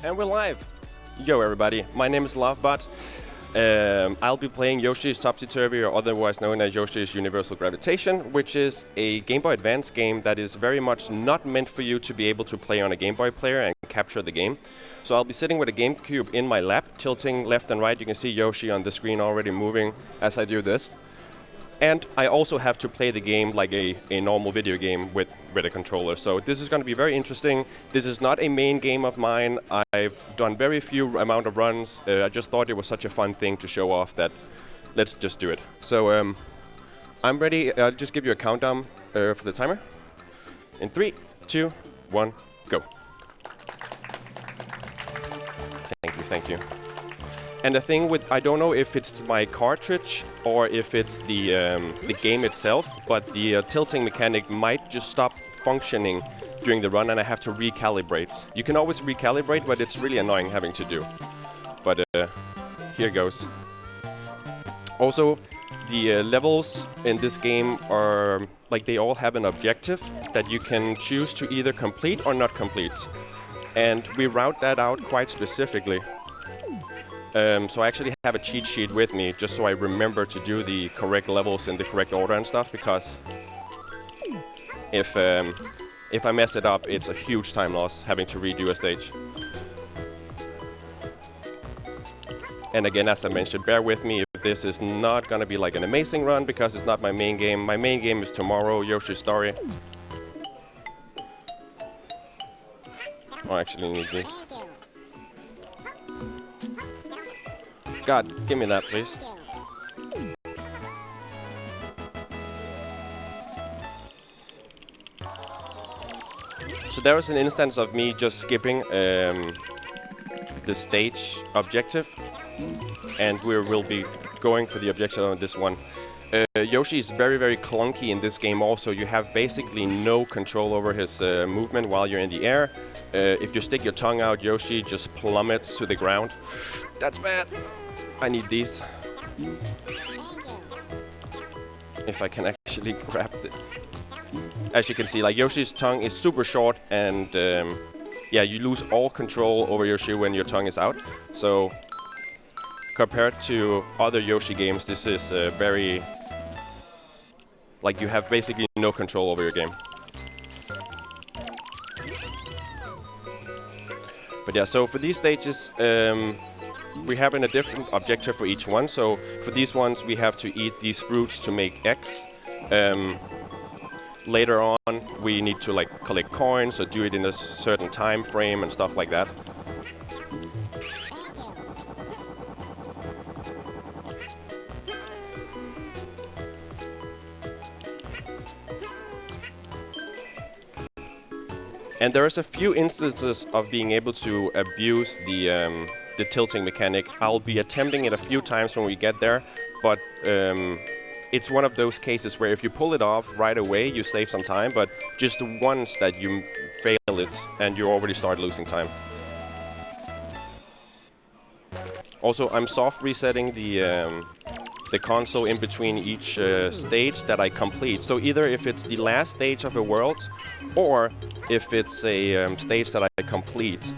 And we're live. Yo, everybody. My name is LoveBot. I'll be playing Yoshi's Topsy Turvy, or otherwise known as Yoshi's Universal Gravitation, which is a Game Boy Advance game that is very much not meant for you to be able to play on a Game Boy player and capture the game. So I'll be sitting with a GameCube in my lap, tilting left and right. You can see Yoshi on the screen already moving as I do this. And I also have to play the game like a normal video game with a controller. So this is going to be very interesting. This is not a main game of mine. I've done very few amount of runs. I just thought it was such a fun thing to show off that let's just do it. So I'm ready. I'll just give you a countdown for the timer. In 3, 2, 1, go. Thank you. And the thing with, I don't know if it's my cartridge or if it's the game itself, but the tilting mechanic might just stop functioning during the run and I have to recalibrate. You can always recalibrate, but it's really annoying having to do. But here goes. Also, the levels in this game are, like, they all have an objective that you can choose to either complete or not complete. And we route that out quite specifically. So I actually have a cheat sheet with me, just so I remember to do the correct levels in the correct order and stuff, because if I mess it up, it's a huge time loss having to redo a stage. And again, as I mentioned, bear with me if this is not gonna be like an amazing run, because it's not my main game. My main game is tomorrow, Yoshi's Story. Oh, I actually need these. God, give me that, please. So there was an instance of me just skipping the stage objective, and we will be going for the objective on this one. Yoshi is very, very clunky in this game also. You have basically no control over his movement while you're in the air. If you stick your tongue out, Yoshi just plummets to the ground. That's bad. I need these. If I can actually grab it. As you can see, like, Yoshi's tongue is super short, and yeah, you lose all control over Yoshi when your tongue is out. So compared to other Yoshi games, this is very, like, you have basically no control over your game. But yeah, so for these stages, we have a different objective for each one. So for these ones, we have to eat these fruits to make X. Later on, we need to, like, collect coins or do it in a certain time frame and stuff like that. And there's a few instances of being able to abuse the tilting mechanic. I'll be attempting it a few times when we get there, but it's one of those cases where if you pull it off right away, you save some time, but just once that you fail it, and you already start losing time. Also, I'm soft resetting the console in between each stage that I complete. So either if it's the last stage of a world, or if it's a stage that I complete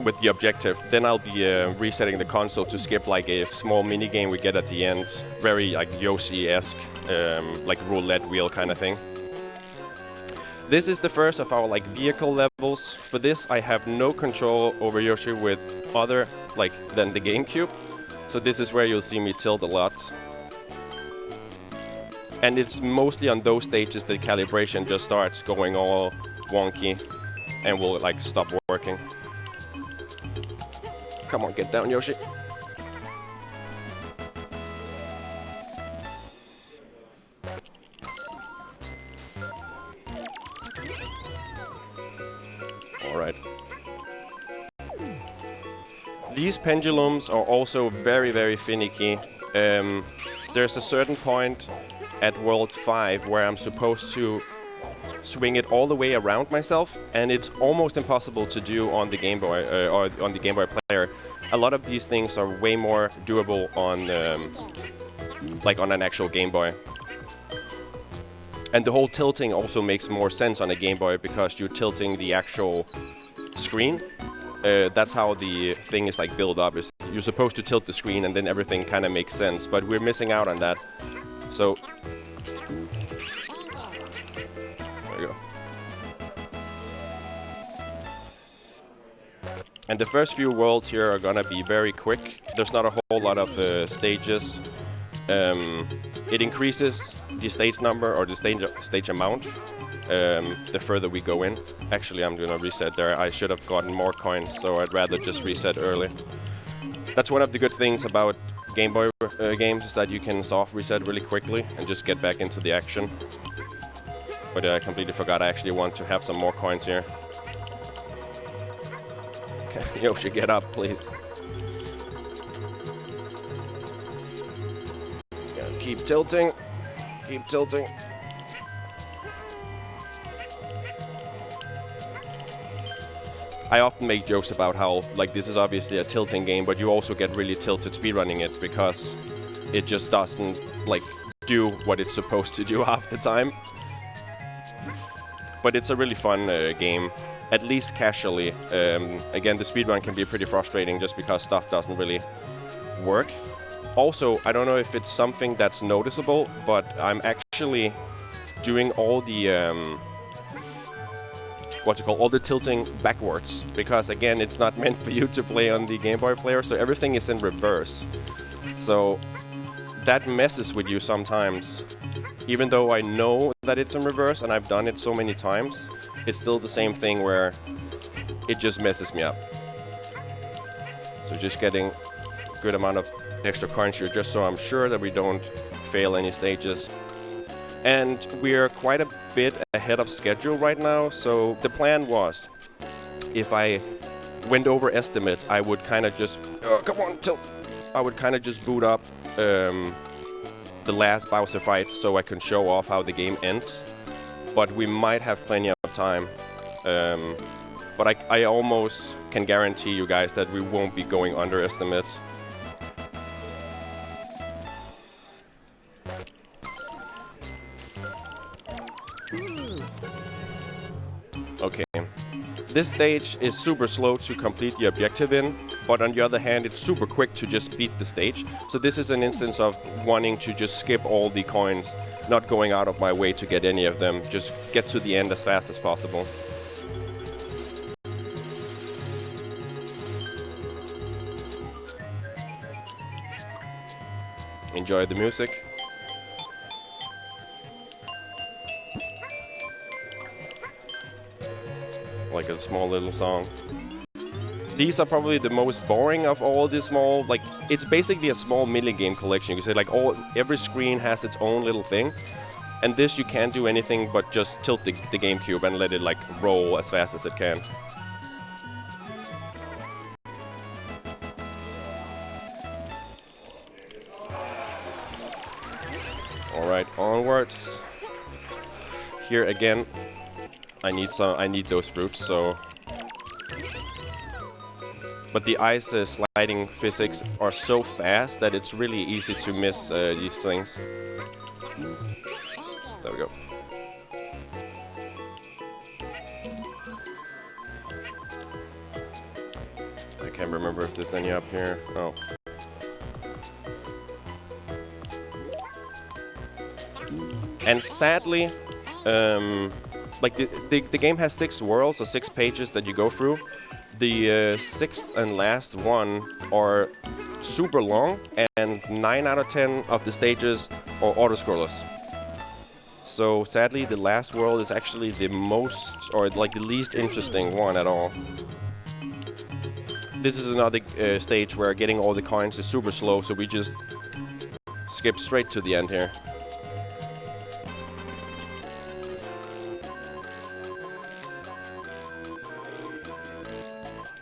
with the objective, then I'll be resetting the console to skip, like, a small mini game we get at the end, very, like, Yoshi-esque, like roulette wheel kind of thing. This is the first of our, like, vehicle levels. For this, I have no control over Yoshi with other, like, than the GameCube. So this is where you'll see me tilt a lot. And it's mostly on those stages the calibration just starts going all wonky and will, like, stop working. Come on, get down, Yoshi. All right. These pendulums are also very, very finicky. There's a certain point at World 5 where I'm supposed to swing it all the way around myself, and it's almost impossible to do on the Game Boy or on the Game Boy player. A lot of these things are way more doable on like on an actual Game Boy. And the whole tilting also makes more sense on a Game Boy because you're tilting the actual screen. That's how the thing is like built up. Is you're supposed to tilt the screen and then everything kind of makes sense, but we're missing out on that. So there you go. And the first few worlds here are gonna be very quick. There's not a whole lot of stages. It increases the stage number or the stage amount the further we go in. Actually, I'm gonna reset there. I should have gotten more coins, so I'd rather just reset early. That's one of the good things about Game Boy games, is that you can soft reset really quickly and just get back into the action. But I completely forgot I actually want to have some more coins here. Okay, Yoshi, get up, please. Yeah, keep tilting. Keep tilting. I often make jokes about how, like, this is obviously a tilting game, but you also get really tilted speedrunning it because it just doesn't, like, do what it's supposed to do half the time. But it's a really fun game, at least casually. Again, the speedrun can be pretty frustrating just because stuff doesn't really work. Also, I don't know if it's something that's noticeable, but I'm actually doing all the all the tilting backwards, because again, it's not meant for you to play on the Game Boy player, so everything is in reverse. So that messes with you sometimes. Even though I know that it's in reverse and I've done it so many times, it's still the same thing where it just messes me up. So just getting a good amount of extra coins here, just so I'm sure that we don't fail any stages. And we're quite a bit ahead of schedule right now, so the plan was, if I went over estimate, I would kind of just, come on, tilt. I would kind of just boot up the last Bowser fight so I can show off how the game ends. But we might have plenty of time. But I almost can guarantee you guys that we won't be going under estimates. Okay, this stage is super slow to complete the objective in, but on the other hand, it's super quick to just beat the stage. So this is an instance of wanting to just skip all the coins, not going out of my way to get any of them, just get to the end as fast as possible. Enjoy the music. Like a small little song. These are probably the most boring of all the small, like, it's basically a small mini-game collection. You can say, like, every screen has its own little thing. And this, you can't do anything but just tilt the GameCube and let it, like, roll as fast as it can. Alright, onwards. Here again, I need those fruits, so. But the ice sliding physics are so fast that it's really easy to miss these things. There we go. I can't remember if there's any up here. Oh. And sadly, like the game has 6 worlds or 6 pages that you go through. The 6th and last one are super long, and 9 out of 10 of the stages are auto-scrollers. So sadly, the last world is actually the most, or like the least interesting one at all. This is another stage where getting all the coins is super slow, so we just skip straight to the end here.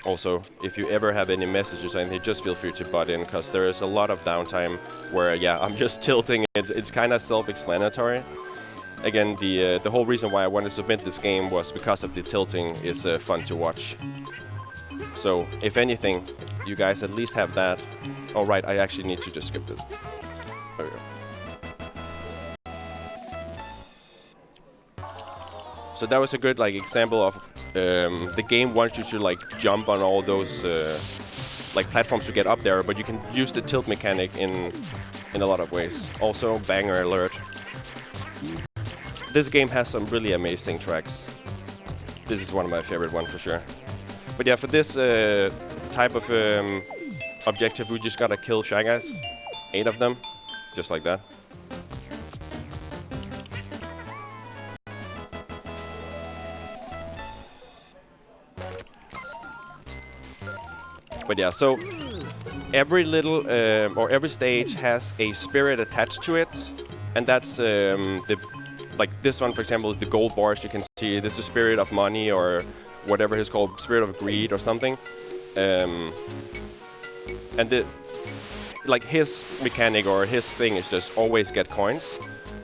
Also, if you ever have any messages or anything, just feel free to butt in, because there is a lot of downtime where, yeah, I'm just tilting it. It's kind of self-explanatory. Again, the whole reason why I wanted to submit this game was because of the tilting is fun to watch. So, if anything, you guys at least have that. Oh, right, I actually need to just skip it. There we go. So that was a good, like, example of the game wants you to like jump on all those like platforms to get up there, but you can use the tilt mechanic in a lot of ways. Also, banger alert. This game has some really amazing tracks. This is one of my favorite ones for sure. But yeah, for this type of objective, we just gotta kill Shy Guys. 8 of them, just like that. But yeah, so every little or every stage has a spirit attached to it, and that's like this one, for example, is the gold bars. You can see this is the spirit of money or whatever it's called, spirit of greed or something. And like his mechanic or his thing is just always get coins,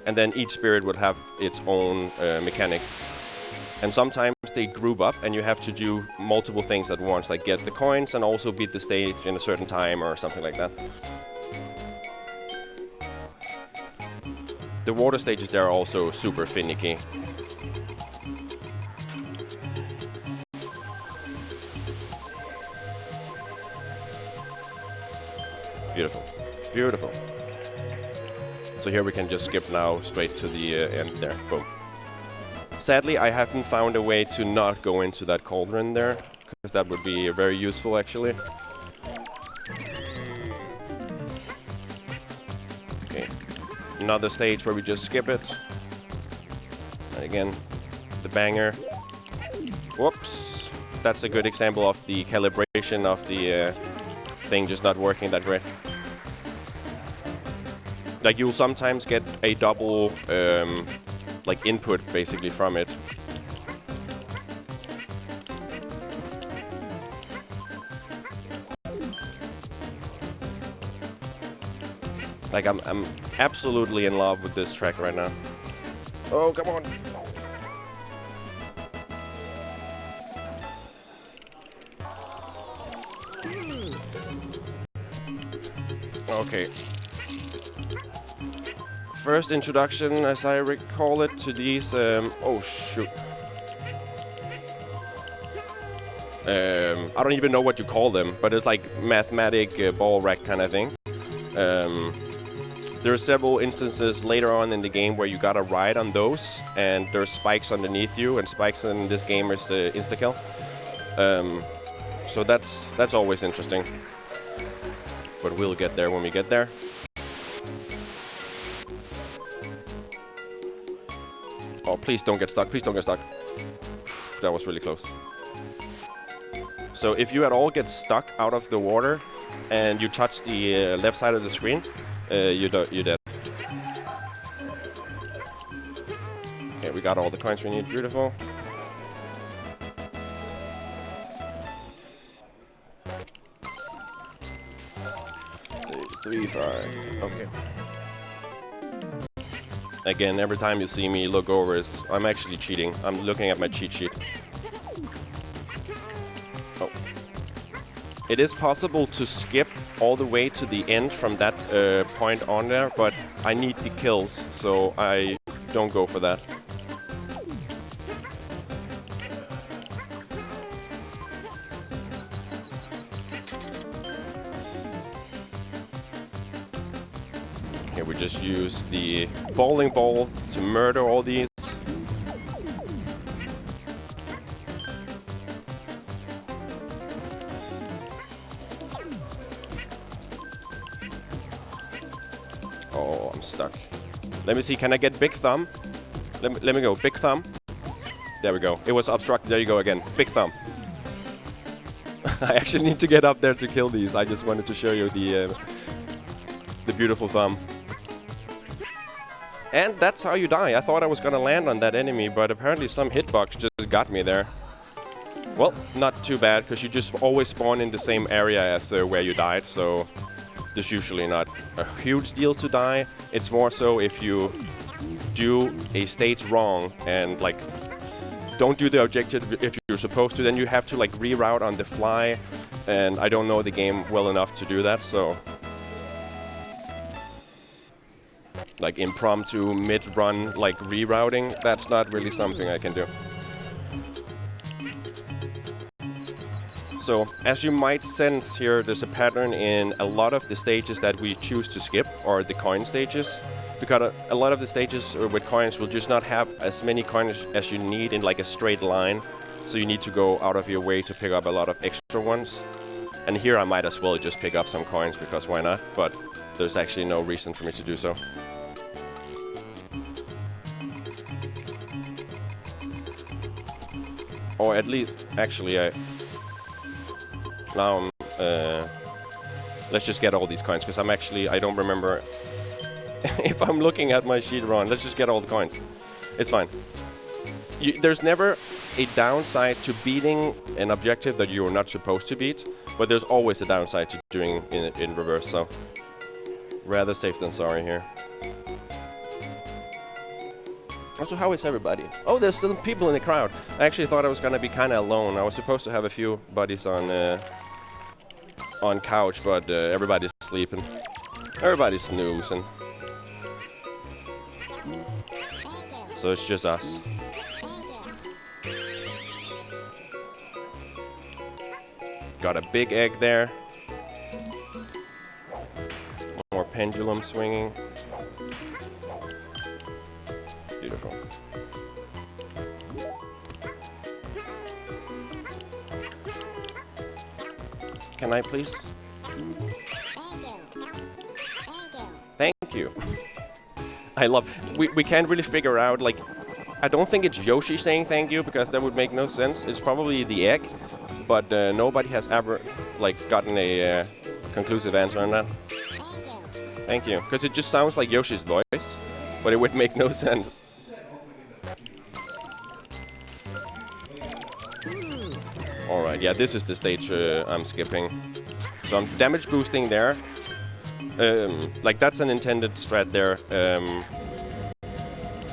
and then each spirit would have its own mechanic. And sometimes they group up and you have to do multiple things at once, like get the coins and also beat the stage in a certain time or something like that. The water stages there are also super finicky. Beautiful, beautiful. So here we can just skip now straight to the end there, boom. Sadly, I haven't found a way to not go into that cauldron there, because that would be very useful actually. Okay, another stage where we just skip it. And again, the banger. Whoops, that's a good example of the calibration of the thing just not working that great. Like you'll sometimes get a double like input basically from it. Like I'm absolutely in love with this track right now. Oh, come on. Okay. First introduction, as I recall it, to these. Oh shoot! I don't even know what you call them, but it's like mathematic ball rack kind of thing. There are several instances later on in the game where you gotta ride on those, and there's spikes underneath you, and spikes in this game is insta-kill. So that's always interesting. But we'll get there when we get there. Oh, please don't get stuck. Please don't get stuck. That was really close. So if you at all get stuck out of the water and you touch the left side of the screen, you're dead. Okay, we got all the coins we need. Beautiful. Three, five. Okay. Again, every time you see me look over, I'm actually cheating. I'm looking at my cheat sheet. Oh. It is possible to skip all the way to the end from that point on there, but I need the kills, so I don't go for that. Here we just use the bowling ball to murder all these. Oh, I'm stuck. Let me see, can I get big thumb? Let me go, big thumb. There we go. It was obstructed. There you go again. Big thumb. I actually need to get up there to kill these. I just wanted to show you the beautiful thumb. And that's how you die. I thought I was gonna land on that enemy, but apparently some hitbox just got me there. Well, not too bad, because you just always spawn in the same area as where you died, so there's usually not a huge deal to die. It's more so if you do a stage wrong and like don't do the objective if you're supposed to, then you have to like reroute on the fly, and I don't know the game well enough to do that, so like impromptu mid-run like rerouting, that's not really something I can do. So, as you might sense here, there's a pattern in a lot of the stages that we choose to skip, or the coin stages. Because a lot of the stages with coins will just not have as many coins as you need in like a straight line. So you need to go out of your way to pick up a lot of extra ones. And here I might as well just pick up some coins, because why not? But there's actually no reason for me to do so. Or at least, actually, now let's just get all these coins, because I don't remember if I'm looking at my sheet wrong. Let's just get all the coins. It's fine. There's never a downside to beating an objective that you're not supposed to beat, but there's always a downside to doing it in reverse, so rather safe than sorry here. Also, how is everybody? Oh, there's still people in the crowd. I actually thought I was gonna be kinda alone. I was supposed to have a few buddies on couch, but everybody's sleeping. Everybody's snoozing. So it's just us. Got a big egg there. More pendulum swinging. Beautiful. Can I please? Thank you. I love. We can't really figure out, like, I don't think it's Yoshi saying thank you, because that would make no sense. It's probably the egg, but nobody has ever like gotten a conclusive answer on that. Thank you, because it just sounds like Yoshi's voice, but it would make no sense. All right, yeah, this is the stage I'm skipping. So I'm damage boosting there. Like, that's an intended strat there.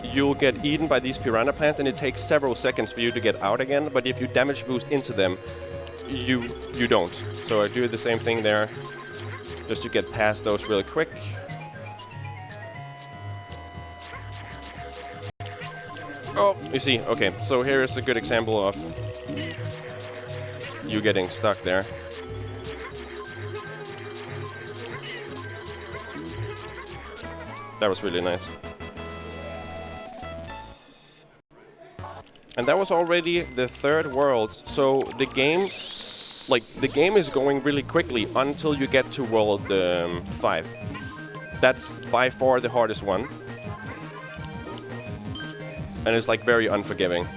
You'll get eaten by these piranha plants, and it takes several seconds for you to get out again. But if you damage boost into them, you don't. So I do the same thing there, just to get past those really quick. Oh, you see, okay. So here is a good example of you getting stuck there. That was really nice. And that was already the third world. So the game, is going really quickly until you get to world 5. That's by far the hardest one. And it's like very unforgiving.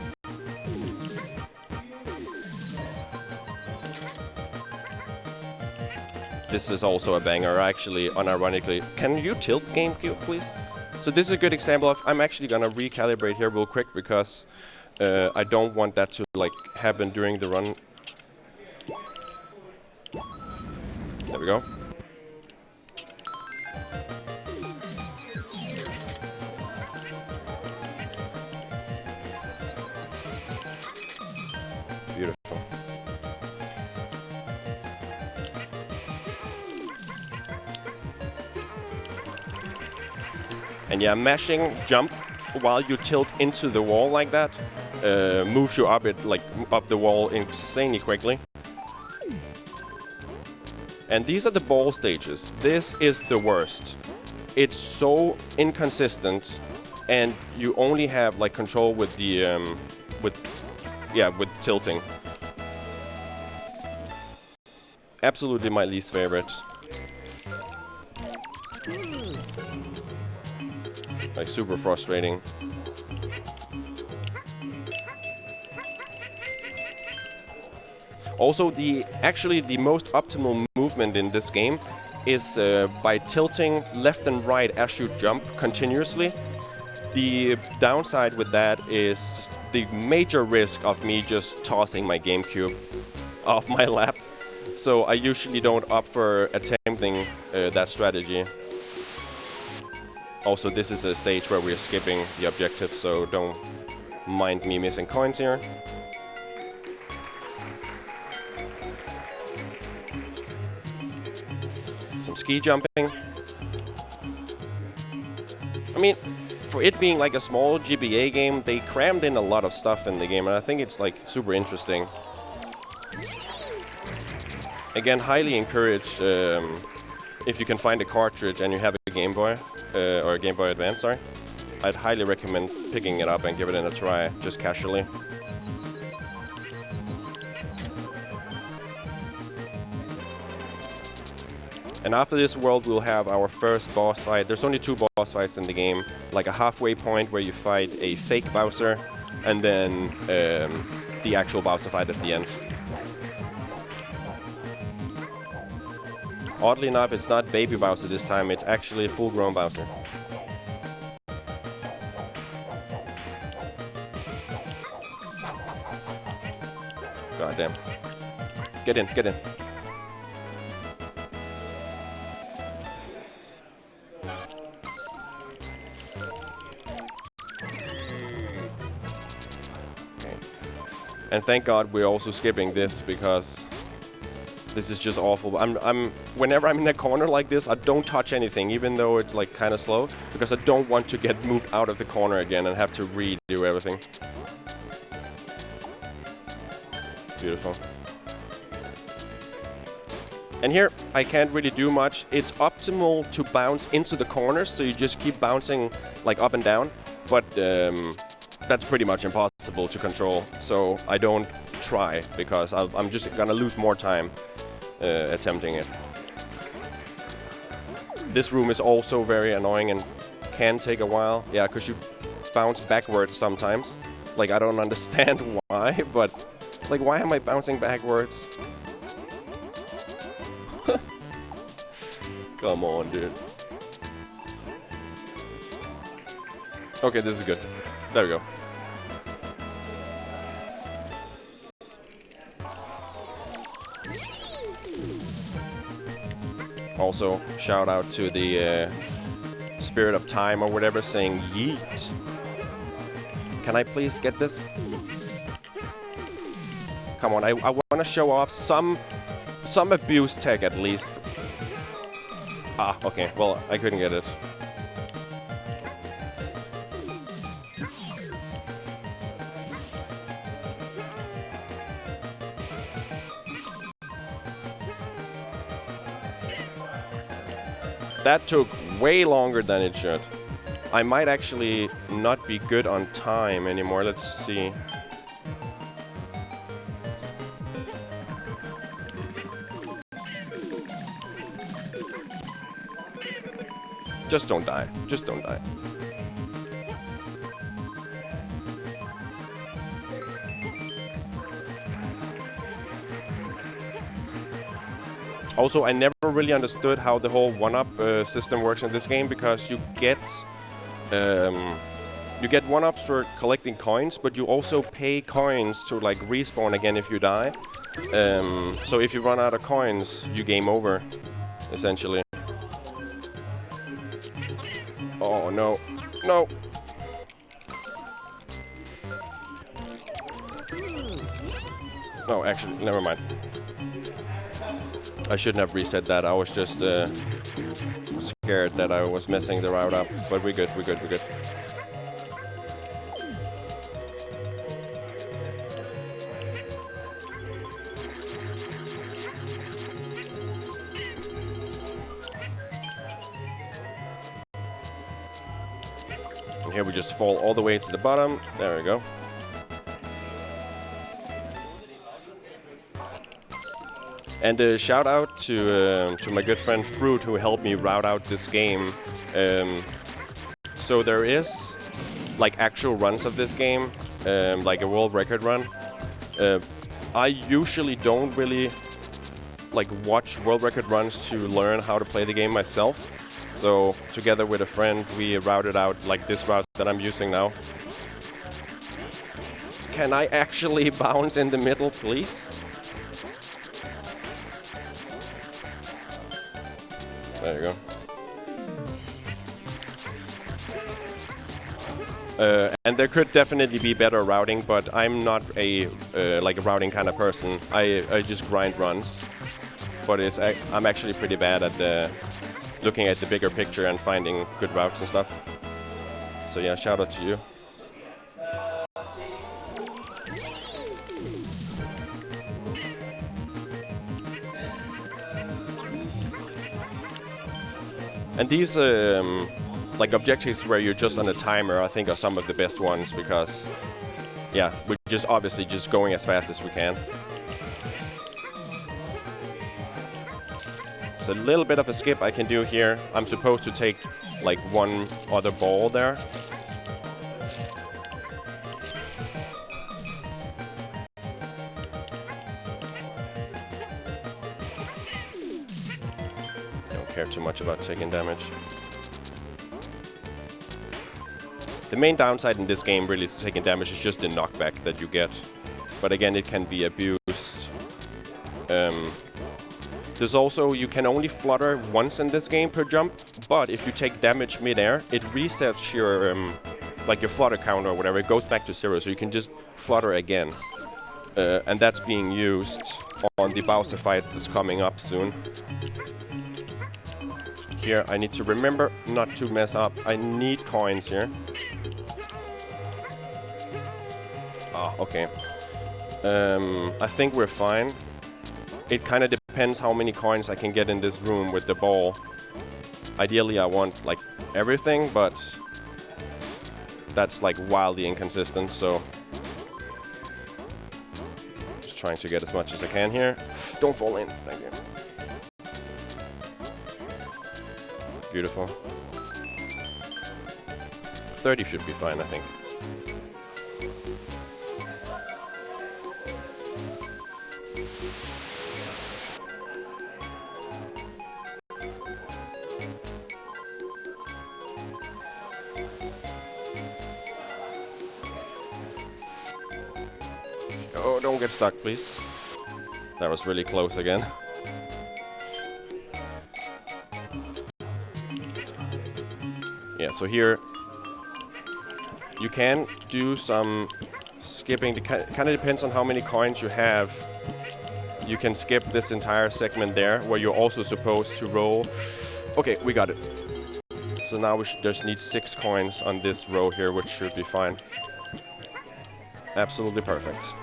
This is also a banger, actually, unironically. Can you tilt GameCube, please? So this is a good example of, I'm actually gonna recalibrate here real quick, because I don't want that to like happen during the run. There we go. Beautiful. And yeah, mashing jump while you tilt into the wall like that moves you up the wall insanely quickly. And these are the ball stages. This is the worst. It's so inconsistent, and you only have like control with the with tilting. Absolutely my least favorite. Like, super frustrating. Also, actually the most optimal movement in this game is by tilting left and right as you jump continuously. The downside with that is the major risk of me just tossing my GameCube off my lap. So I usually don't opt for attempting that strategy. Also, this is a stage where we're skipping the objective, so don't mind me missing coins here. Some ski jumping. I mean, for it being like a small GBA game, they crammed in a lot of stuff in the game, and I think it's like super interesting. Again, highly encourage if you can find a cartridge and you have a Game Boy or a Game Boy Advance, sorry. I'd highly recommend picking it up and give it a try, just casually. And after this world, we'll have our first boss fight. There's only 2 boss fights in the game, like a halfway point where you fight a fake Bowser, and then the actual Bowser fight at the end. Oddly enough, it's not baby Bowser this time, it's actually a full-grown Bowser. God damn. Get in, get in. And thank God we're also skipping this, because this is just awful. Whenever I'm in a corner like this, I don't touch anything, even though it's like kind of slow, because I don't want to get moved out of the corner again and have to redo everything. Beautiful. And here, I can't really do much. It's optimal to bounce into the corners, so you just keep bouncing like up and down, but that's pretty much impossible to control, so I don't try, because I'm just gonna lose more time attempting it. This room is also very annoying and can take a while. Yeah, because you bounce backwards sometimes. Like, I don't understand why, but like, why am I bouncing backwards? Come on, dude. Okay, this is good. There we go. Also, shout out to the Spirit of Time or whatever, saying yeet. Can I please get this? Come on, I want to show off some abuse tech at least. Ah, okay, well, I couldn't get it. That took way longer than it should. I might actually not be good on time anymore. Let's see. Just don't die. Just don't die. Also, I never really understood how the whole one-up system works in this game, because you get one-ups for collecting coins, but you also pay coins to like respawn again if you die. So if you run out of coins, you game over, essentially. Oh no, no. No, actually, never mind. I shouldn't have reset that. I was just scared that I was messing the route up. But we're good, we're good, we're good. And here we just fall all the way to the bottom. There we go. And a shout out to my good friend Fruit, who helped me route out this game. So there is like actual runs of this game, like a world record run. I usually don't really like watch world record runs to learn how to play the game myself. So together with a friend, we routed out like this route that I'm using now. Can I actually bounce in the middle, please? There you go. And there could definitely be better routing, but I'm not a like a routing kind of person. I just grind runs. But I'm actually pretty bad at looking at the bigger picture and finding good routes and stuff. So yeah, shout out to you. And these like objectives where you're just on a timer, I think are some of the best ones because, yeah, we're just obviously just going as fast as we can. It's a little bit of a skip I can do here. I'm supposed to take like one other ball there. Don't care too much about taking damage. The main downside in this game really is taking damage is just the knockback that you get. But again, it can be abused. There's also, you can only flutter once in this game per jump, but if you take damage mid-air, it resets your, like your flutter count or whatever, it goes back to 0, so you can just flutter again. And that's being used on the Bowser fight that's coming up soon. Here, I need to remember not to mess up. I need coins here. Ah, okay. I think we're fine. It kind of depends how many coins I can get in this room with the ball. Ideally, I want like everything, but that's like wildly inconsistent, so just trying to get as much as I can here. Don't fall in, thank you. Beautiful. 30 should be fine, I think. Oh, don't get stuck, please. That was really close again. Yeah, so here you can do some skipping. It kind of depends on how many coins you have. You can skip this entire segment there, where you're also supposed to roll. Okay, we got it. So now we just need 6 coins on this row here, which should be fine. Absolutely perfect.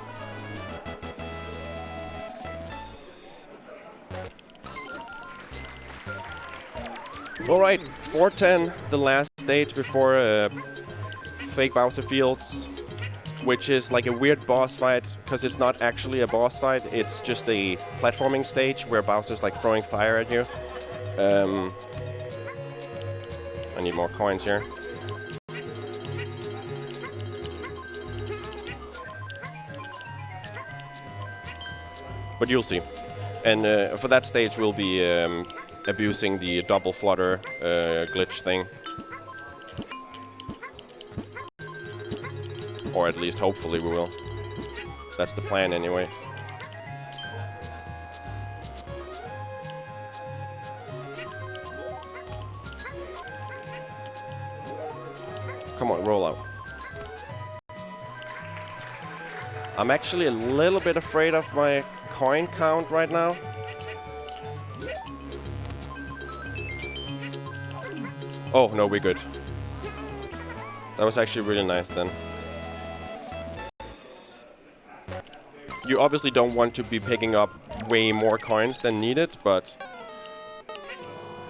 Alright, 410, the last stage before Fake Bowser Fields, which is like a weird boss fight, because it's not actually a boss fight, it's just a platforming stage where Bowser's like throwing fire at you. I need more coins here. But you'll see. And for that stage we'll be abusing the double flutter glitch thing. Or at least hopefully we will. That's the plan anyway. Come on, roll out. I'm actually a little bit afraid of my coin count right now. Oh, no, we're good. That was actually really nice then. You obviously don't want to be picking up way more coins than needed, but...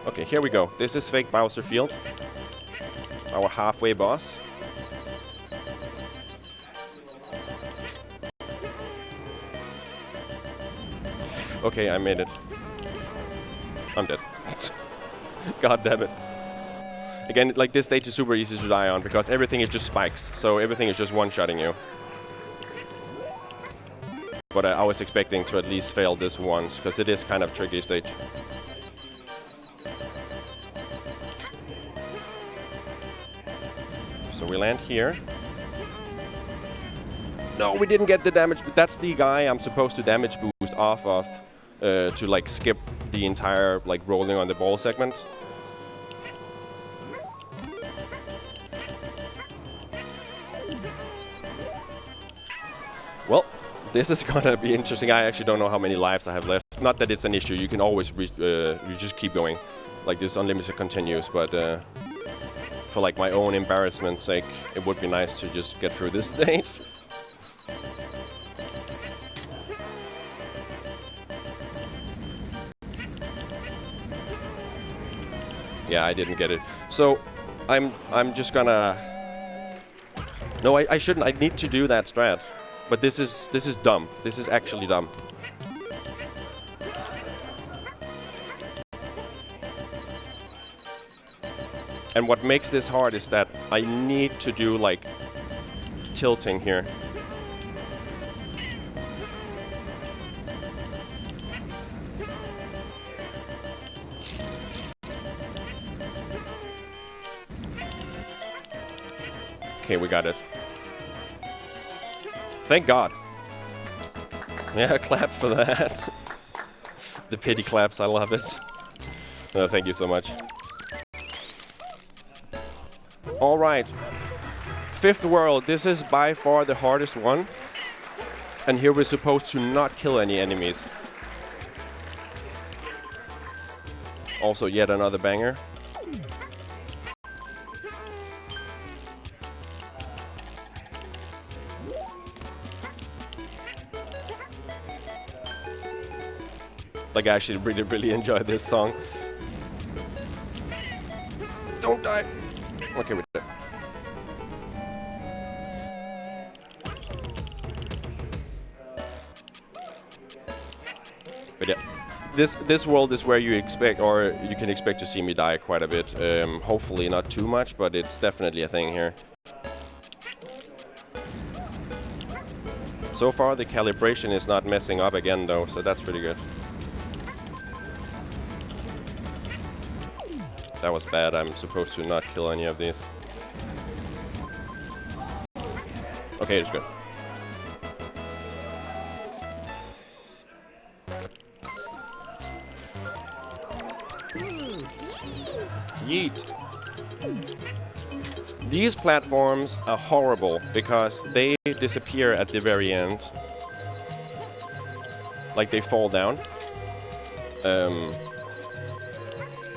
Okay, here we go. This is Fake Bowser Field. Our halfway boss. Okay, I made it. I'm dead. God damn it. Again, like this stage is super easy to die on because everything is just spikes, so everything is just one-shotting you. But I was expecting to at least fail this once, because it is kind of a tricky stage. So we land here. No, we didn't get the damage, but that's the guy I'm supposed to damage boost off of to like skip the entire like rolling on the ball segment. Well, this is gonna be interesting. I actually don't know how many lives I have left. Not that it's an issue. You can always you just keep going. Like this unlimited continues, but for like my own embarrassment's sake, it would be nice to just get through this stage. Yeah, I didn't get it. So, I'm just gonna... No, I shouldn't. I need to do that strat. But this is dumb. This is actually dumb. And what makes this hard is that I need to do, like, tilting here. Okay, we got it. Thank God. Yeah, clap for that. The pity claps, I love it. Thank you so much. Alright. Fifth world, this is by far the hardest one. And here we're supposed to not kill any enemies. Also yet another banger. Like, I actually really enjoy this song. Don't die! Okay, we did it. But yeah, this world is where you expect, or you can expect to see me die quite a bit. Hopefully not too much, but it's definitely a thing here. So far, the calibration is not messing up again, though, so that's pretty good. That was bad. I'm supposed to not kill any of these. Okay, it's good. Yeet. These platforms are horrible because they disappear at the very end. Like they fall down.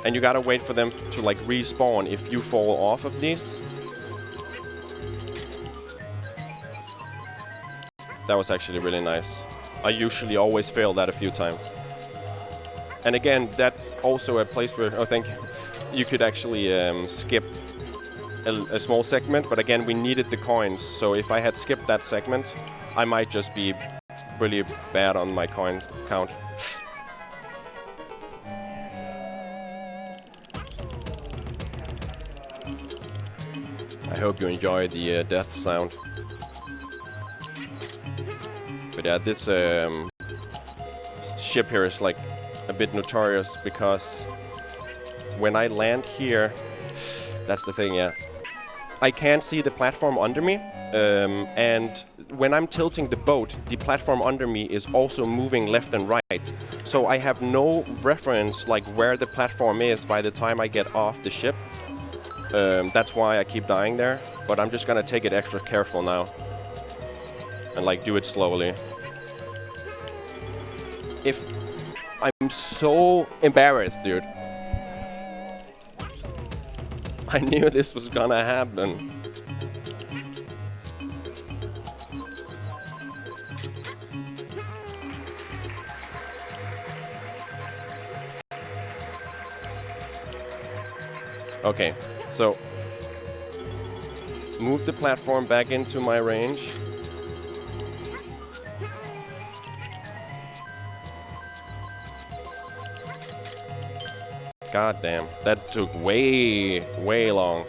And you gotta wait for them to like respawn if you fall off of these. That was actually really nice. I usually always fail that a few times. And again, that's also a place where, oh thank you, you could actually skip a small segment, but again, we needed the coins. So if I had skipped that segment, I might just be really bad on my coin count. I hope you enjoy the death sound. But yeah, this ship here is like a bit notorious because when I land here, that's the thing, yeah. I can't see the platform under me, and when I'm tilting the boat, the platform under me is also moving left and right. So I have no reference like where the platform is by the time I get off the ship. That's why I keep dying there, but I'm just gonna take it extra careful now. And like do it slowly. I'm so embarrassed, dude. I knew this was gonna happen. Okay, so move the platform back into my range. God damn, that took way long.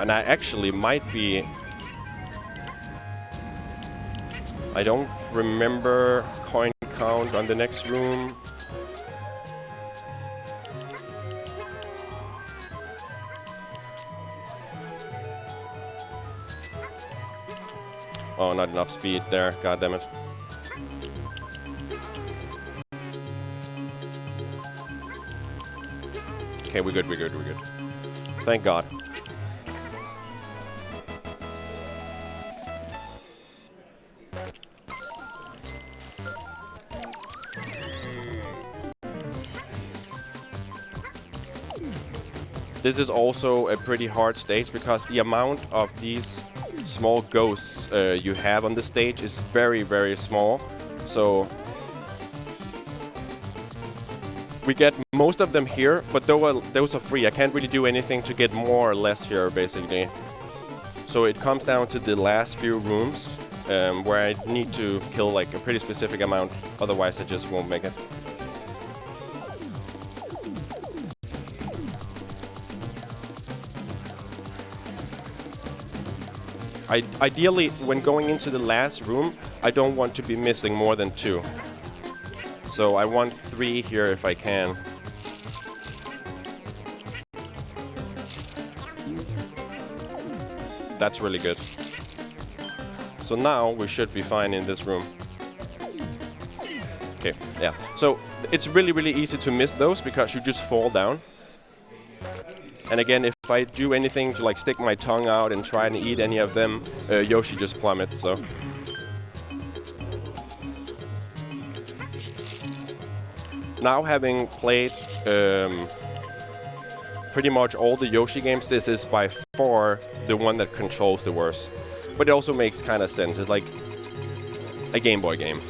And I actually might be... I don't remember coin count on the next room. Oh, not enough speed there, god damn it. Okay, we're good, we're good, we're good. Thank God. This is also a pretty hard stage because the amount of these small ghosts you have on the stage is very, very small. So We get most of them here, but those are free. I can't really do anything to get more or less here, basically. So it comes down to the last few rooms, where I need to kill like a pretty specific amount. Otherwise, I just won't make it. Ideally, when going into the last room, I don't want to be missing more than 2. So I want 3 here if I can. That's really good. So now we should be fine in this room. Okay, yeah. So it's really, really easy to miss those because you just fall down. And again, if I do anything to like stick my tongue out and try and eat any of them, Yoshi just plummets, so. Now having played pretty much all the Yoshi games, this is by far the one that controls the worst. But it also makes kind of sense. It's like a Game Boy game.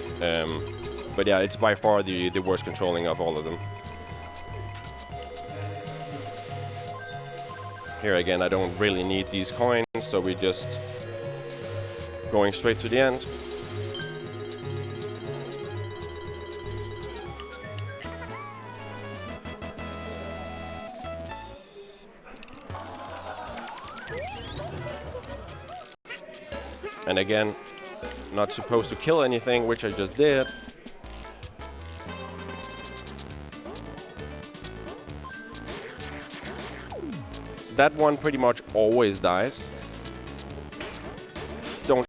But yeah, it's by far the worst controlling of all of them. Here again, I don't really need these coins, so we're just going straight to the end. And again, not supposed to kill anything, which I just did. That one pretty much always dies. Don't.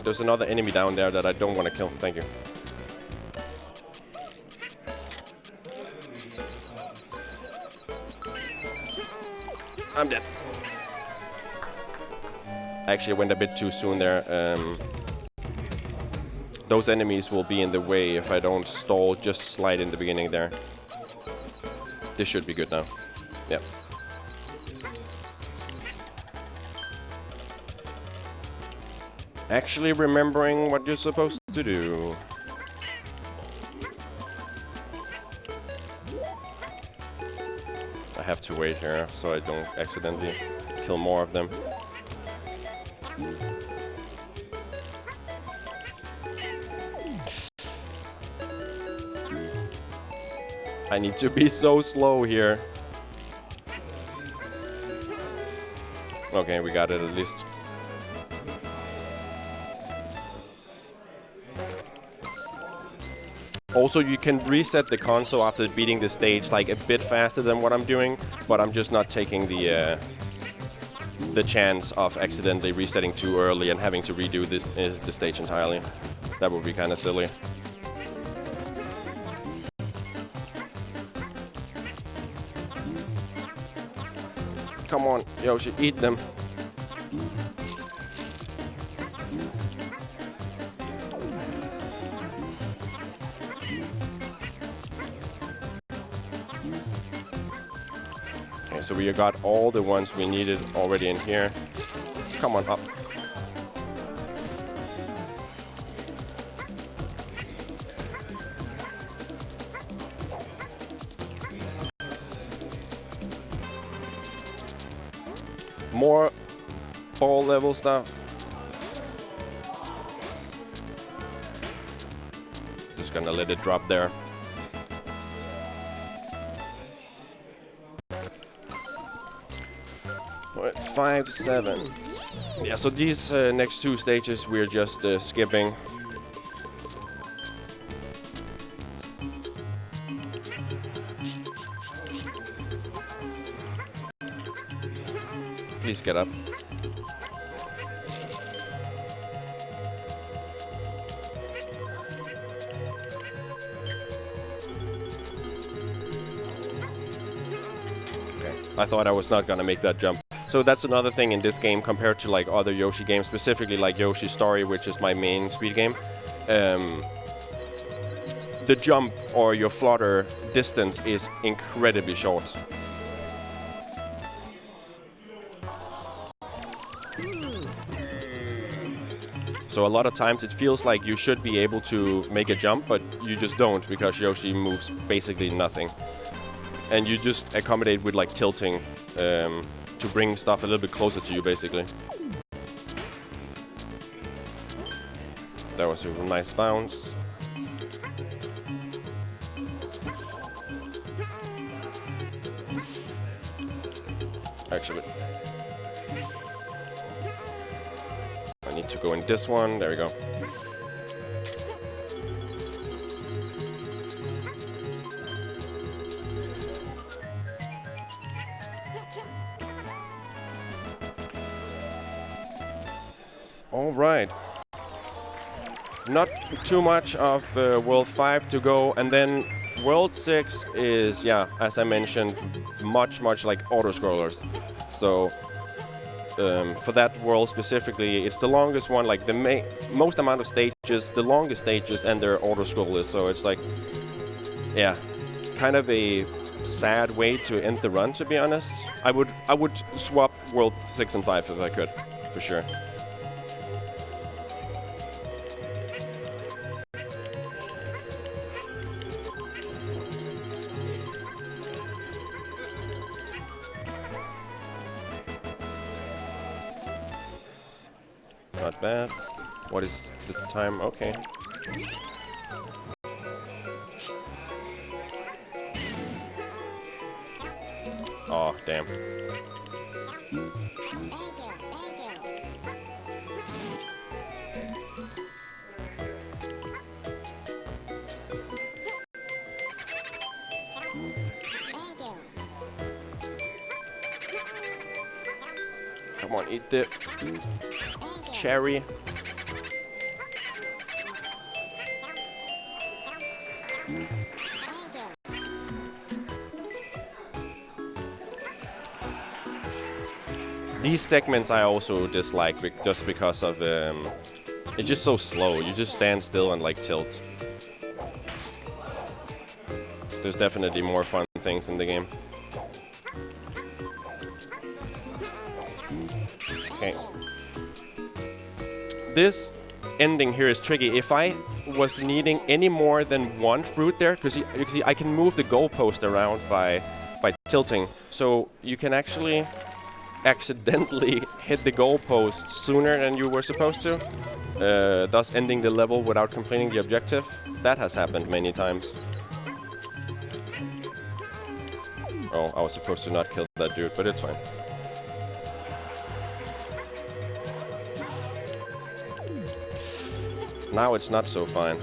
There's another enemy down there that I don't want to kill. Thank you. I'm dead. Actually, I went a bit too soon there. Those enemies will be in the way if I don't stall just slight in the beginning there. This should be good now. Yeah. Actually remembering what you're supposed to do. I have to wait here so I don't accidentally kill more of them. I need to be so slow here. Okay, we got it at least. Also, you can reset the console after beating the stage like a bit faster than what I'm doing, but I'm just not taking the chance of accidentally resetting too early and having to redo the stage entirely. That would be kind of silly. Come on, Yoshi, eat them. Okay, so we got all the ones we needed already in here. Come on up. More ball levels now. Just gonna let it drop there. Alright, 5 to 7. Yeah, so these next 2 stages we're just skipping. Please get up. Okay, I thought I was not gonna make that jump. So that's another thing in this game compared to like other Yoshi games, specifically like Yoshi's Story, which is my main speed game. The jump or your flutter distance is incredibly short. So a lot of times it feels like you should be able to make a jump, but you just don't because Yoshi moves basically nothing. And you just accommodate with like tilting to bring stuff a little bit closer to you, basically. That was a nice bounce. Actually, I need to go in this one. There we go. All right. Not too much of World 5 to go, and then World 6 is, yeah, as I mentioned, much like auto-scrollers. So for that world specifically, it's the longest one, like the most amount of stages, the longest stages, and they're auto-scrollers. So it's like, yeah, kind of a sad way to end the run, to be honest. I would swap World 6 and 5 if I could, for sure. Not bad. What is the time? Okay. Oh, damn. Come on, eat it. Cherry. These segments I also dislike just because of it's just so slow. You just stand still and like tilt. There's definitely more fun things in the game. Okay. This ending here is tricky. If I was needing any more than one fruit there, because you see I can move the goalpost around by tilting, so you can actually accidentally hit the goalpost sooner than you were supposed to, thus ending the level without completing the objective. That has happened many times. Oh, I was supposed to not kill that dude, but it's fine. Now it's not so fine.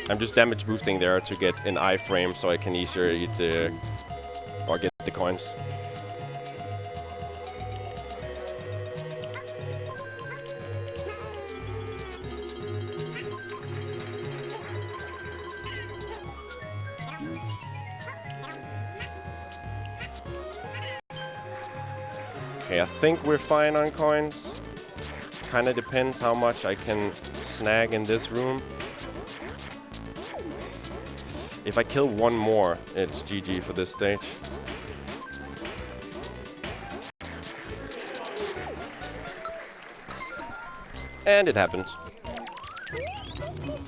I'm just damage boosting there to get an iframe so I can easier eat the... or get the coins. Okay, I think we're fine on coins. Kinda depends how much I can snag in this room. If I kill one more, it's GG for this stage. And it happened.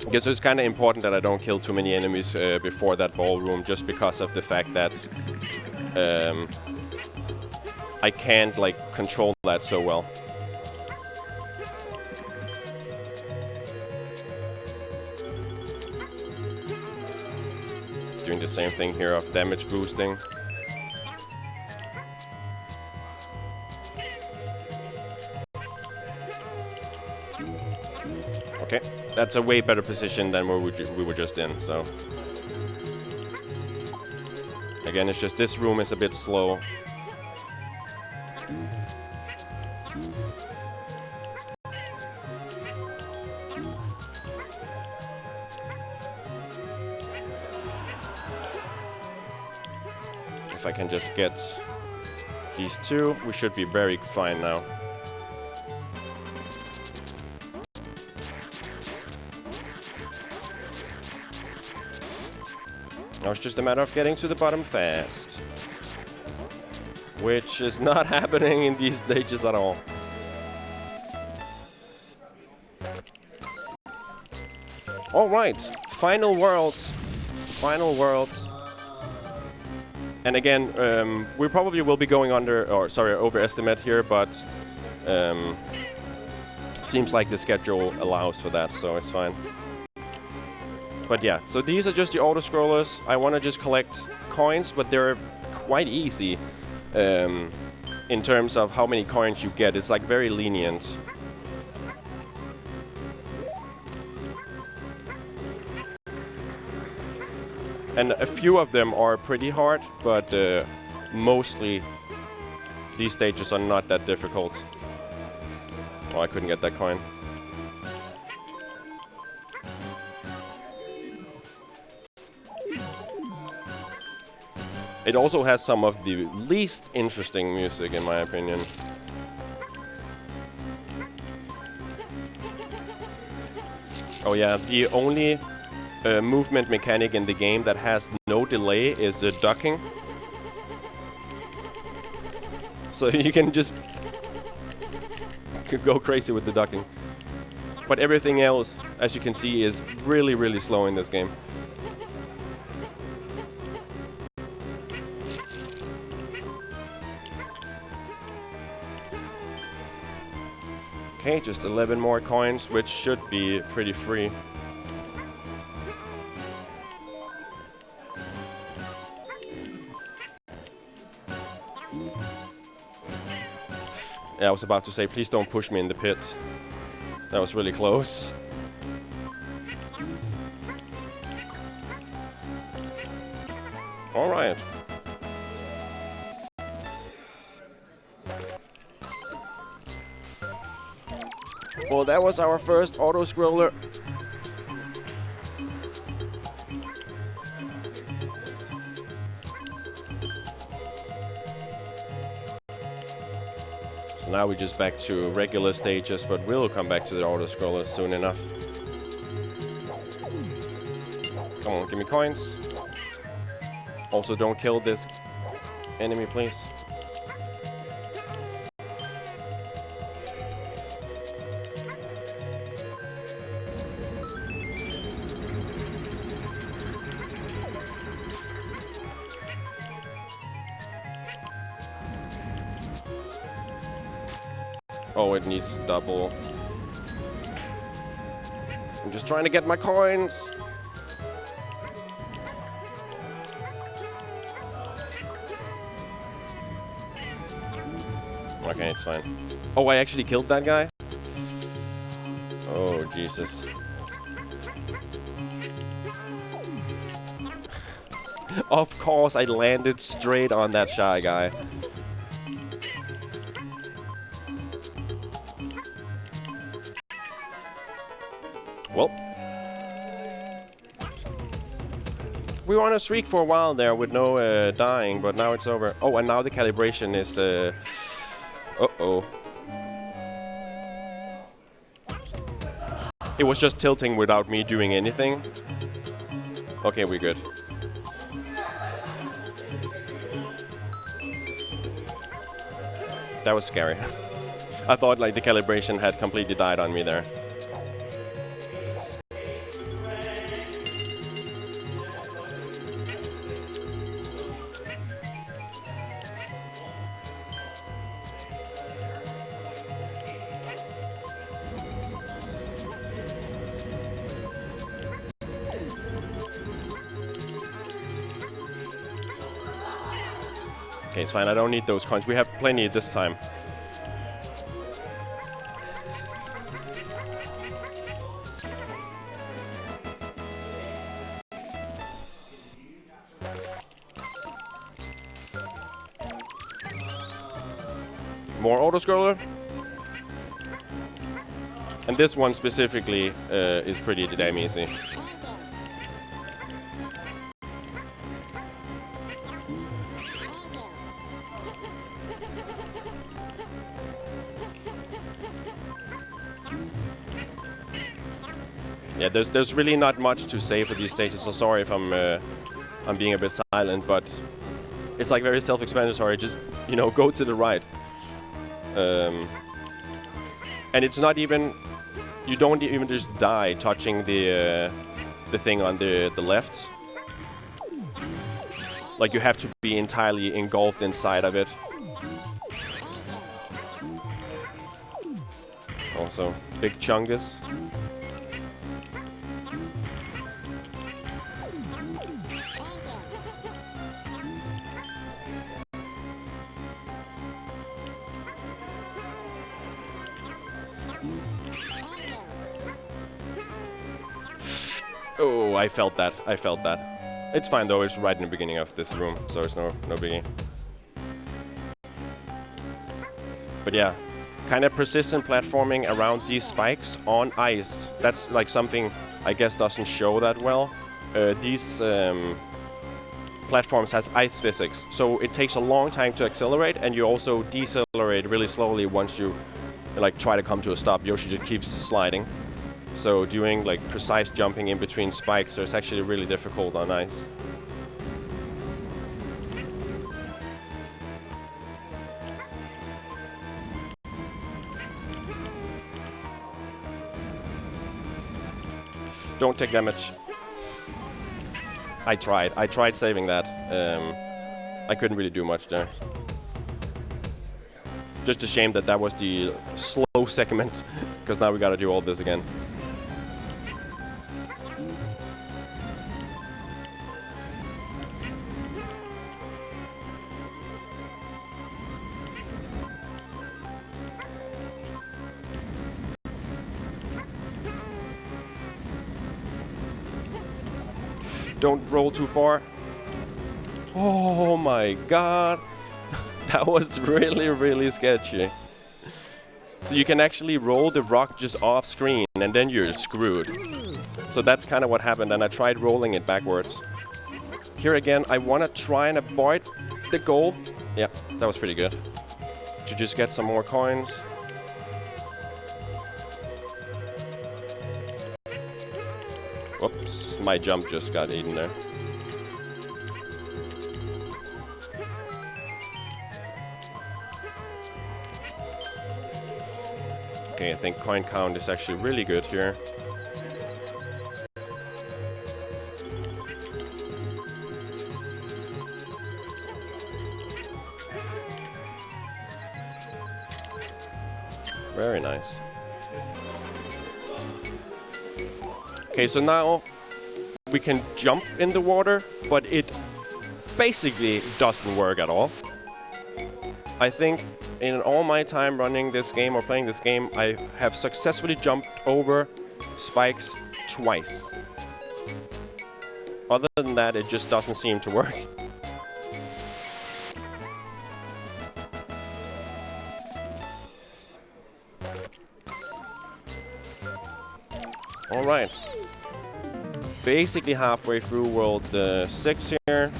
I guess it's kind of important that I don't kill too many enemies before that ballroom, just because of the fact that I can't like control that so well. Doing the same thing here of damage boosting. Okay, that's a way better position than where we were just in, so... Again, it's just this room is a bit slow. If I can just get these two, we should be very fine now. Now it's just a matter of getting to the bottom fast. Which is not happening in these stages at all. All right, final world. Final world. And again, we probably will be going overestimate here, but seems like the schedule allows for that, so it's fine. But yeah, so these are just the auto-scrollers. I want to just collect coins, but they're quite easy in terms of how many coins you get. It's like very lenient. And a few of them are pretty hard, but mostly these stages are not that difficult. Oh, I couldn't get that coin. It also has some of the least interesting music, in my opinion. Oh yeah, the only movement mechanic in the game that has no delay is ducking. So you can just go crazy with the ducking. But everything else, as you can see, is really, really slow in this game. Okay, just 11 more coins, which should be pretty free. Yeah, I was about to say, please don't push me in the pit. That was really close. All right. Well, that was our first auto-scroller. So now we're just back to regular stages, but we'll come back to the auto-scrollers soon enough. Come on, give me coins. Also, don't kill this enemy, please. Oh, it needs double. I'm just trying to get my coins. Okay, it's fine. Oh, I actually killed that guy? Oh, Jesus. Of course, I landed straight on that shy guy. Well, we were on a streak for a while there with no dying, but now it's over. Oh, and now the calibration is... uh-oh. It was just tilting without me doing anything. Okay, we're good. That was scary. I thought like the calibration had completely died on me there. Okay, it's fine. I don't need those coins. We have plenty this time. More auto-scroller. And this one specifically is pretty damn easy. Yeah, there's really not much to say for these stages, so sorry if I'm being a bit silent, but it's like very self-explanatory. Just, you know, go to the right. And it's not even You don't even just die touching the thing on the left. Like, you have to be entirely engulfed inside of it. Also, big chungus. Oh, I felt that. I felt that. It's fine though, it's right in the beginning of this room, so it's no biggie. But yeah, kind of persistent platforming around these spikes on ice. That's like something I guess doesn't show that well. These platforms has ice physics, so it takes a long time to accelerate, and you also decelerate really slowly once you like try to come to a stop. Yoshi just keeps sliding. So doing like precise jumping in between spikes is actually really difficult on ice. Don't take damage. I tried saving that. I couldn't really do much there. Just a shame that was the slow segment, because now we gotta do all this again. Don't roll too far. Oh my god. That was really, really sketchy. So you can actually roll the rock just off screen and then you're screwed. So that's kind of what happened, and I tried rolling it backwards. Here again, I want to try and avoid the goal. Yeah, that was pretty good. To just get some more coins. Whoops, my jump just got eaten there. Okay, I think coin count is actually really good here. Very nice. Okay, so now we can jump in the water, but it basically doesn't work at all. I think in all my time running this game or playing this game, I have successfully jumped over spikes twice. Other than that, it just doesn't seem to work. Alright. Basically halfway through World 6 here.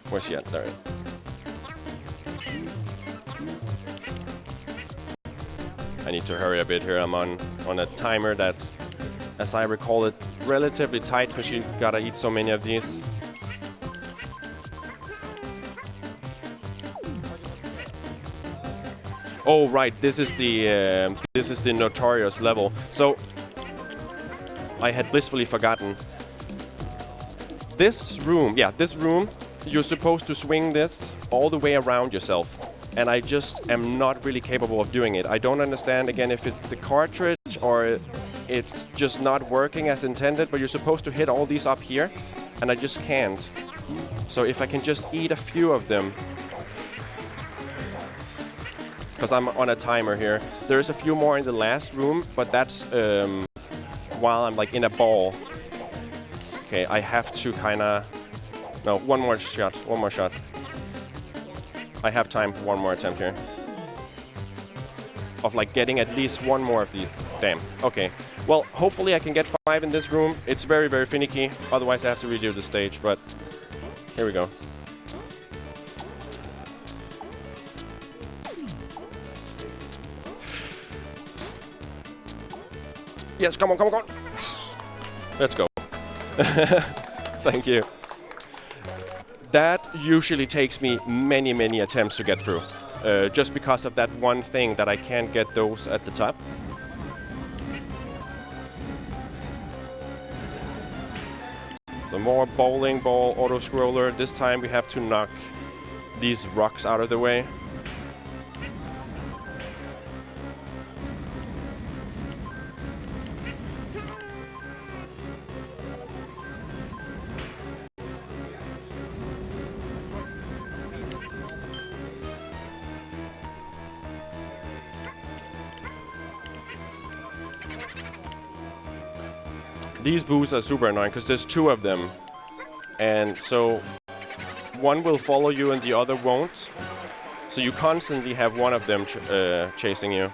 Where's she at? There. I need to hurry a bit here. I'm on a timer that's, as I recall it, relatively tight because you gotta eat so many of these. Oh right, this is the notorious level. So I had blissfully forgotten. This room, you're supposed to swing this all the way around yourself. And I just am not really capable of doing it. I don't understand, again, if it's the cartridge or it's just not working as intended, but you're supposed to hit all these up here, and I just can't. So if I can just eat a few of them, because I'm on a timer here. There's a few more in the last room, but that's while I'm like in a ball. Okay, I have to kinda... No, one more shot. I have time for one more attempt here. Of like getting at least one more of these. Damn. Okay. Well, hopefully I can get 5 in this room. It's very, very finicky. Otherwise I have to redo the stage, but here we go. Yes, come on. Let's go. Thank you. That usually takes me many, many attempts to get through. Just because of that one thing that I can't get those at the top. So more bowling ball auto-scroller. This time we have to knock these rocks out of the way. These boosts are super annoying because there's two of them. And so one will follow you and the other won't. So you constantly have one of them chasing you.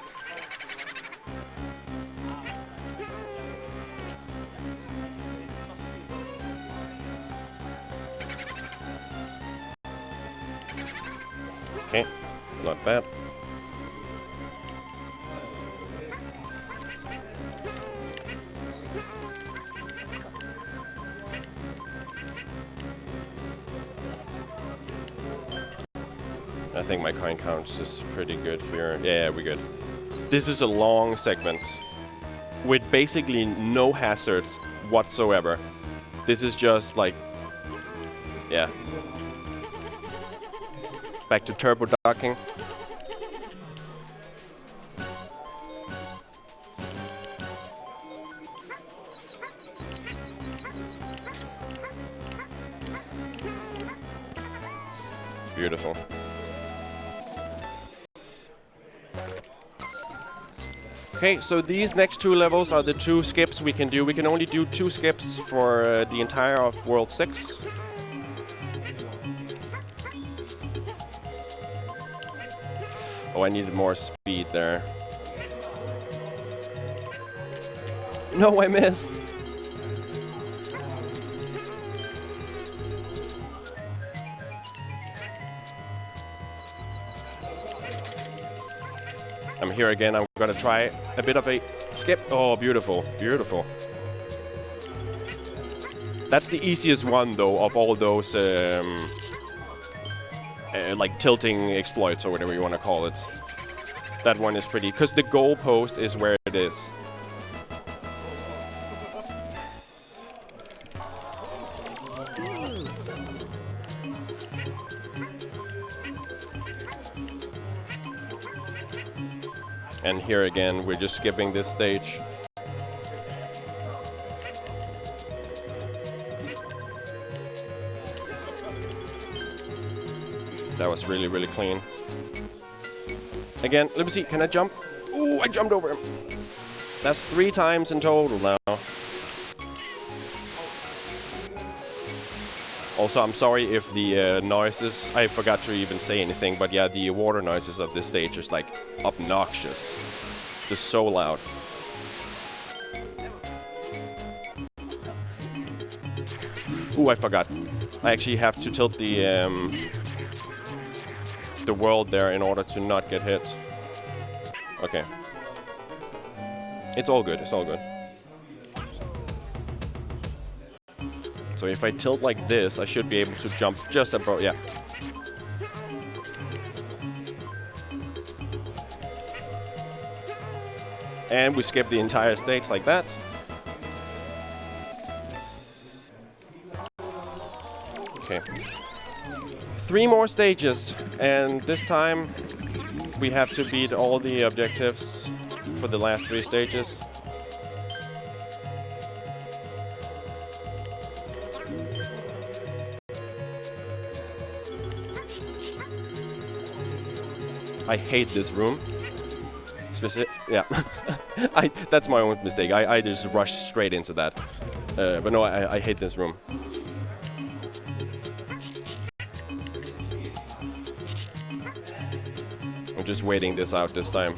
Okay, not bad. I think my coin counts is pretty good here. Yeah, we're good. This is a long segment with basically no hazards whatsoever. This is just like, yeah. Back to turbo docking. Beautiful. Okay, so these next two levels are the two skips we can do. We can only do two skips for the entire of World 6. Oh, I needed more speed there. No, I missed. I'm here again. I'm gonna try a bit of a skip. Oh, beautiful, beautiful. That's the easiest one, though, of all those like tilting exploits or whatever you want to call it. That one is pretty, because the goal post is where it is. And here again, we're just skipping this stage. That was really, really clean. Again, let me see, can I jump? Ooh, I jumped over him. That's 3 times in total now. Also, I'm sorry if the noises, I forgot to even say anything, but yeah, the water noises of this stage is like obnoxious. Just so loud. Ooh, I forgot. I actually have to tilt the world there in order to not get hit. Okay. It's all good, it's all good. So if I tilt like this, I should be able to jump just above, yeah. And we skip the entire stage like that. Okay. 3 more stages, and this time we have to beat all the objectives for the last 3 stages. I hate this room. Yeah, that's my own mistake. I just rushed straight into that. But no, I hate this room. I'm just waiting this out this time.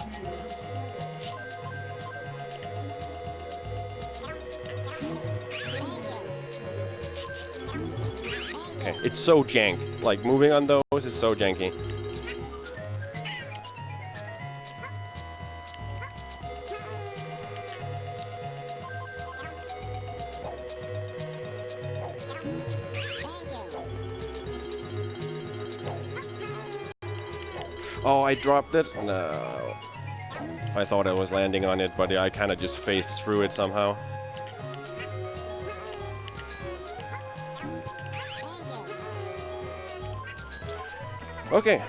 Okay, it's so jank. Like, moving on those is so janky. Oh, I dropped it? No. I thought I was landing on it, but I kind of just phased through it somehow. Okay.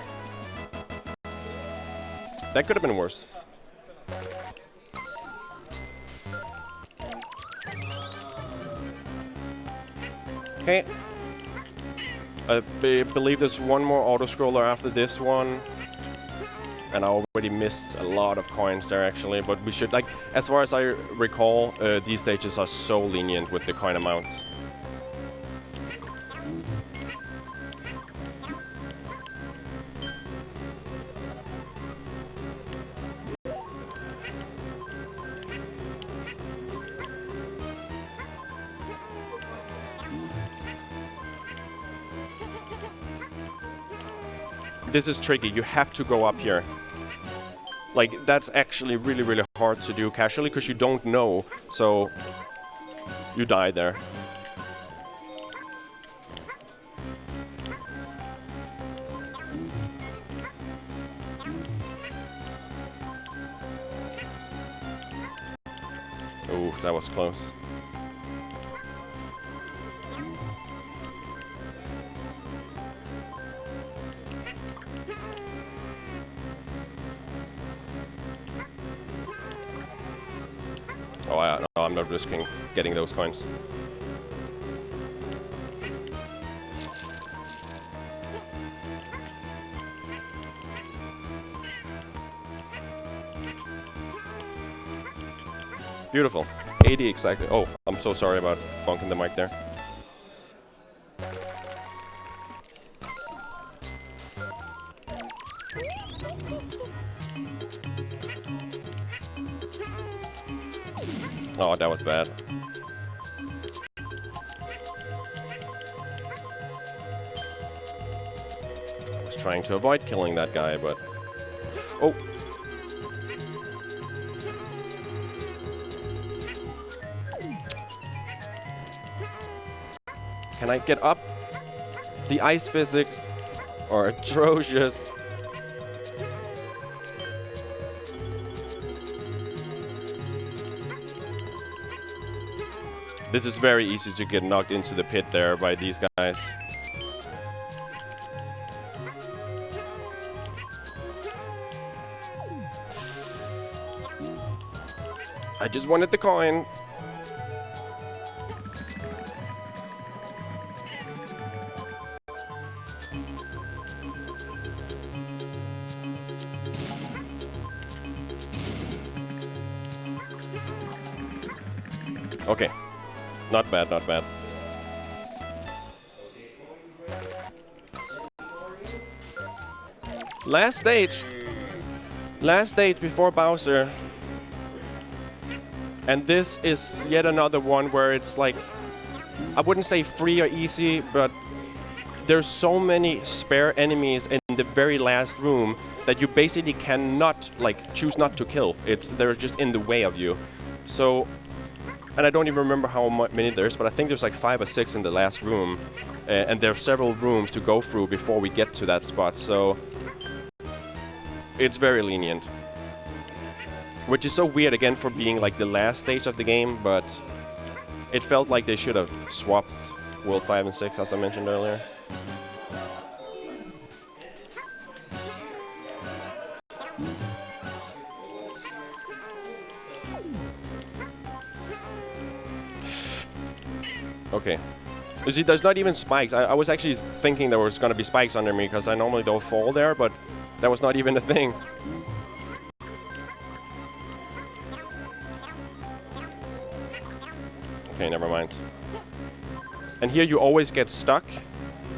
That could have been worse. Okay. I believe there's one more auto-scroller after this one. And I already missed a lot of coins there, actually. But we should, like, as far as I recall, these stages are so lenient with the coin amounts. This is tricky. You have to go up here. Like, that's actually really, really hard to do casually because you don't know. So, you die there. Ooh, that was close. Oh, no, I'm not risking getting those coins. Beautiful. 80 exactly. Oh, I'm so sorry about bonking the mic there. Oh, that was bad. I was trying to avoid killing that guy, but... Oh! Can I get up? The ice physics are atrocious. This is very easy to get knocked into the pit there by these guys. I just wanted the coin. Okay. Not bad, not bad. Last stage. Last stage before Bowser. And this is yet another one where it's like, I wouldn't say free or easy, but there's so many spare enemies in the very last room that you basically cannot, like, choose not to kill. They're just in the way of you. So, and I don't even remember how many there's, but I think there's like 5 or 6 in the last room. And there are several rooms to go through before we get to that spot, so it's very lenient. Which is so weird, again, for being like the last stage of the game, but it felt like they should have swapped World 5 and 6, as I mentioned earlier. Okay. You see, there's not even spikes. I was actually thinking there was going to be spikes under me, because I normally don't fall there, but that was not even a thing. Okay, never mind. And here you always get stuck,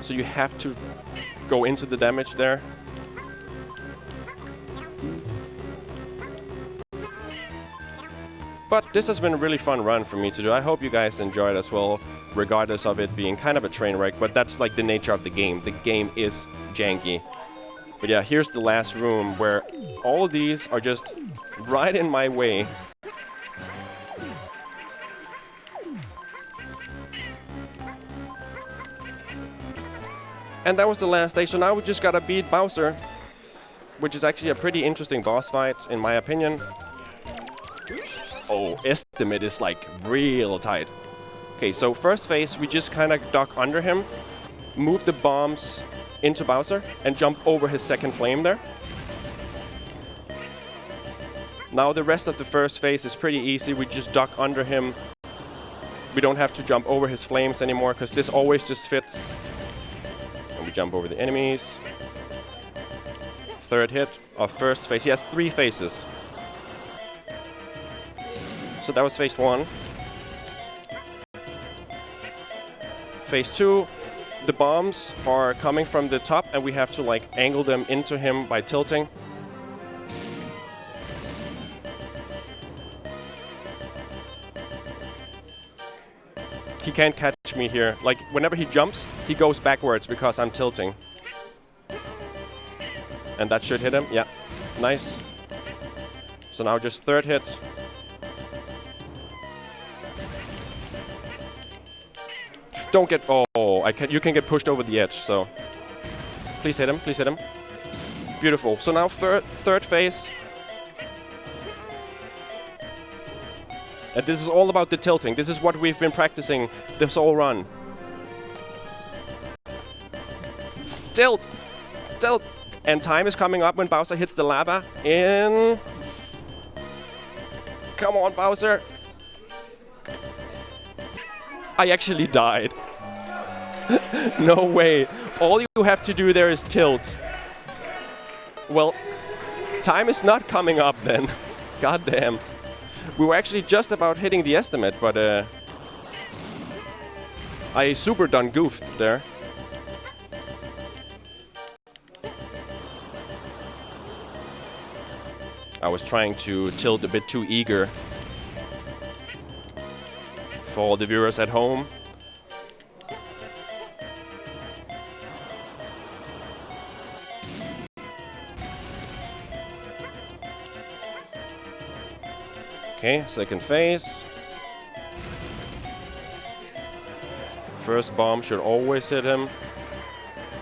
so you have to go into the damage there. But this has been a really fun run for me to do. I hope you guys enjoyed as well, regardless of it being kind of a train wreck, but that's like the nature of the game. The game is janky. But yeah, here's the last room where all of these are just right in my way. And that was the last stage, so now we just gotta beat Bowser. which is actually a pretty interesting boss fight, in my opinion. Oh, estimate is like real tight. Okay, so first phase, we just kind of duck under him, move the bombs into Bowser, and jump over his second flame there. Now the rest of the first phase is pretty easy. We just duck under him. We don't have to jump over his flames anymore, because this always just fits. And we jump over the enemies. Third hit of first phase. He has 3 phases. So that was phase 1. Phase 2, the bombs are coming from the top, and we have to like angle them into him by tilting. He can't catch me here. Like, whenever he jumps, he goes backwards because I'm tilting. And that should hit him. Yeah. Nice. So now just third hit. Don't get... Oh, you can get pushed over the edge, so... Please hit him. Please hit him. Beautiful. So now third phase. And this is all about the tilting. This is what we've been practicing this whole run. Tilt! Tilt! And time is coming up when Bowser hits the lava in... Come on, Bowser! I actually died. No way. All you have to do there is tilt. Well, time is not coming up then. God damn. We were actually just about hitting the estimate, but I super done goofed there. I was trying to tilt a bit too eager. For all the viewers at home. Okay, second phase. First bomb should always hit him.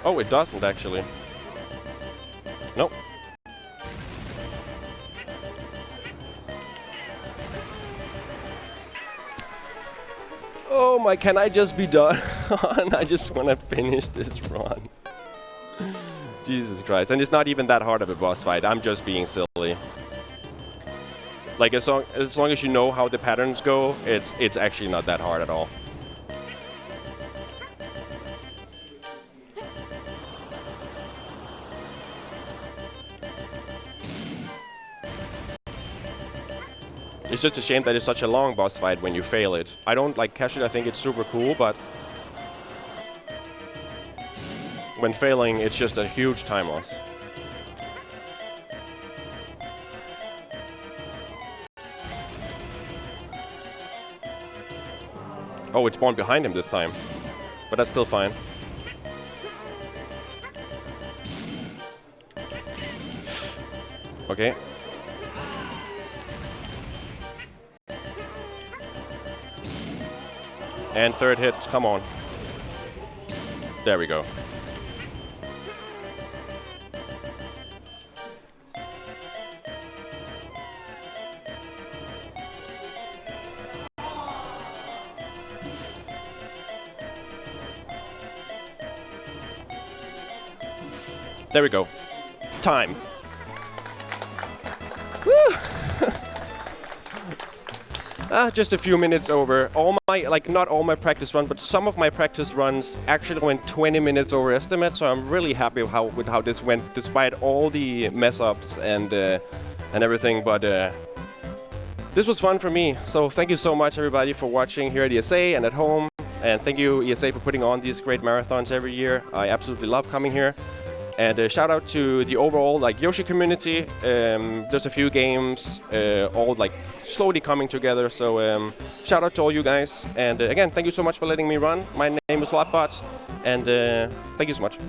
Oh, it doesn't actually. Nope. Oh my, can I just be done? I just want to finish this run. Jesus Christ. And it's not even that hard of a boss fight. I'm just being silly. Like, as long as you know how the patterns go, it's actually not that hard at all. It's just a shame that it's such a long boss fight when you fail it. I don't like catch it, I think it's super cool, but when failing, it's just a huge time loss. Oh, it spawned behind him this time, but that's still fine. Okay. And third hit, come on. There we go. There we go. Time. Woo! Just a few minutes over. All my, like, not all my practice run, but some of my practice runs actually went 20 minutes over estimate. So I'm really happy with how this went, despite all the mess ups and everything. But this was fun for me. So thank you so much, everybody, for watching here at ESA and at home. And thank you, ESA, for putting on these great marathons every year. I absolutely love coming here. And shout out to the overall Yoshi community. There's a few games all slowly coming together. So shout out to all you guys. And again, thank you so much for letting me run. My name is LoveBot, and thank you so much.